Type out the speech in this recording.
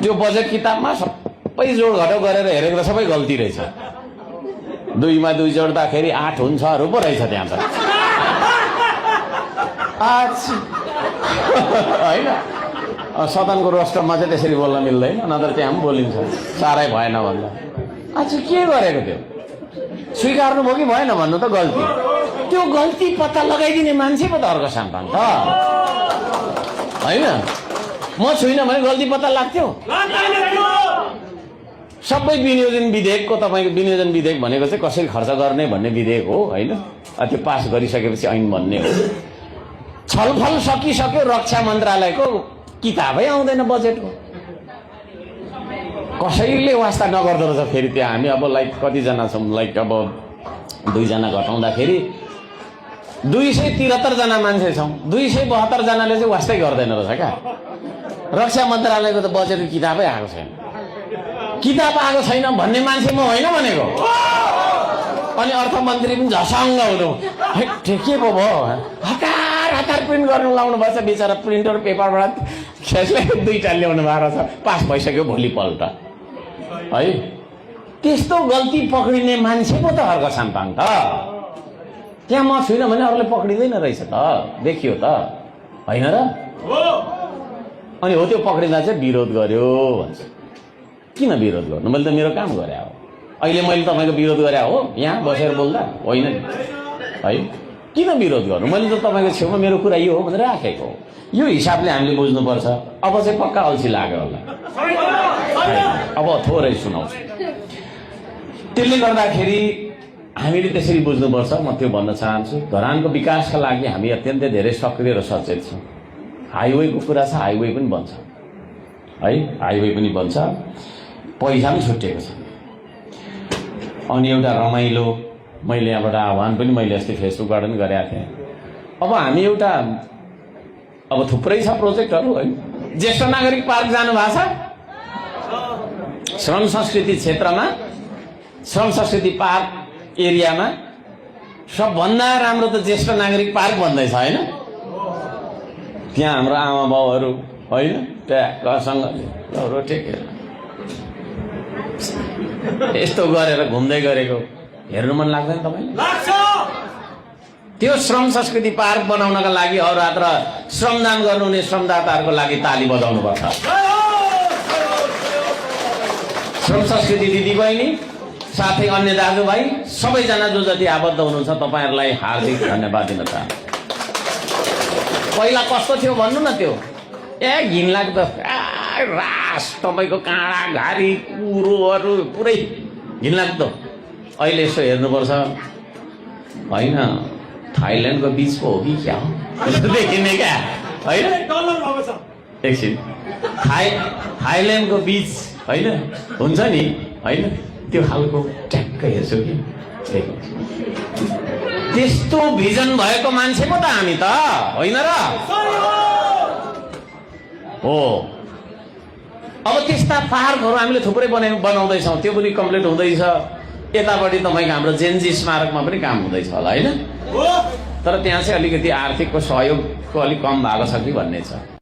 त्यो बजेट किताबमा सबै जोड घटाउ गरेर हेरेको त सबै गल्ती रहेछ। 2 मा 2 जोड्दाखेरि 8 हुन्छ पो रहेछ त्यहाँ त। होइन सदनको रोस्टरमा चाहिँ त्यसरी बोल्न मिल्दैन, नत्र त्यहाँ पनि बोलिन्छ साह्रै भएन भन्दा। आज के गरेको त्यो स्वीकार्नु भयो कि भएन भन्नु त गल्ती। त्यो गल्ती पत्ता लगाइदिने मान्छे पो त अर्को साम्पाङ त होइन। म छुइनँ भने गल्ती पत्ता लाग्थ्यो। सबै विनियोजन विधेयकको तपाईँको विनियोजन विधेयक भनेको चाहिँ कसरी खर्च गर्ने भन्ने विधेयक हो होइन। त्यो पास गरिसकेपछि ऐन बन्ने हो। छलफल सकिसक्यो, रक्षा मन्त्रालयको किताबै आउँदैन बजेटको। कसैले वास्ता नगर्दो रहेछ फेरि त्यहाँ। हामी अब लाइक कतिजना छौँ, लाइक अब 2 जना घटाउँदाखेरि 273 जना मान्छे छौँ, 272 जनाले चाहिँ वास्तै गर्दैन रहेछ क्या। रक्षा मन्त्रालयको त बजेटको किताबै आएको छैन। किताब आएको छैन भन्ने मान्छे म होइन भनेको। अनि अर्थमन्त्री पनि झसङ्ग हुनु के पो भयो, हतार प्रिन्ट गर्नु लाउनु भएछ बिचरा। प्रिन्टर पेपरबाट खेसले 2टा ल्याउनु भएको रहेछ, पास भइसक्यो भोलिपल्ट है। त्यस्तो गल्ती पक्रिने मान्छे पो त अर्को साम्पाङ त। त्यहाँ म छुइनँ भने अरूले पक्रिँदैन रहेछ त, देखियो त होइन र। अनि हो त्यो पक्रिँदा चाहिँ विरोध गर्यो भन्छ। किन विरोध गर्नु, मैले त मेरो काम गरे हो। अहिले मैले तपाईँको विरोध गरे हो यहाँ बसेर बोल्दा होइन है। किन विरोध गर्नु, मैले त तपाईँको छेउमा मेरो कुरा यो हो भनेर राखेको हो। यो हिसाबले हामीले बुझ्नुपर्छ। अब चाहिँ पक्का अल्छी लाग्यो होला, अब थोरै सुनाउँछु। त्यसले गर्दाखेरि हामीले त्यसरी बुझ्नुपर्छ। म त्यो भन्न चाहन्छु। धरानको विकासका लागि हामी अत्यन्तै धेरै सक्रिय र सचेत छौँ। हाइवेको कुरा छ, हाइवे पनि बन्छ है, हाइवे पनि बन्छ, पैसा पनि छुट्टिएको छ। अनि एउटा रमाइलो मैले यहाँबाट आह्वान पनि मैले अस्ति फेसबुकबाट पनि गरेका थिएँ। अब हामी एउटा अब थुप्रै छ प्रोजेक्टहरू है। ज्येष्ठ नागरिक पार्क जानु भएको छ, श्रम संस्कृति क्षेत्रमा, श्रम संस्कृति पार्क एरियामा सबभन्दा राम्रो त ज्येष्ठ नागरिक पार्क भन्दैछ होइन। त्यहाँ हाम्रो आमा बाउहरू होइन ट्याक्कसँगले लौरो टेकेर यस्तो गरेर घुम्दै गरेको हेर्नु मन लाग्दैन तपाईँलाई? लाग्छ। त्यो श्रम संस्कृति पार्क बनाउनका लागि अहोरात्र श्रमदान गर्नुहुने श्रमदाताहरूको लागि ताली बजाउनुपर्छ। श्रम संस्कृति दिदीबहिनी साथै अन्य दाजुभाइ सबैजना जो जति आबद्ध हुनुहुन्छ तपाईँहरूलाई हार्दिक धन्यवाद दिन चाहन्छु। पहिला कस्तो थियो भन्नु न, त्यो घिनलाग्दो रास तपाईँको काँडा घारी कुरोहरू पुरै घिनलाग्दो। अहिले यसो हेर्नुपर्छ होइन, थाइल्यान्डको बीच पो हो कि क्या हो देखिने क्या होइन। एकछिन थाइल्यान्डको बीच होइन हुन्छ नि होइन, त्यो खालको ट्याक्कै हेर्छु कि त्यस्तो भिजन भएको मान्छे पो त हामी त होइन र हो। अब त्यस्ता पार्कहरू हामीले थुप्रै बनाउँदैछौँ, त्यो पनि कम्प्लिट हुँदैछ। यतापट्टि तपाईँको हाम्रो जेनजी स्मारकमा पनि काम हुँदैछ होला होइन। तर त्यहाँ चाहिँ अलिकति आर्थिकको सहयोगको अलिक कम भएको छ कि भन्ने छ।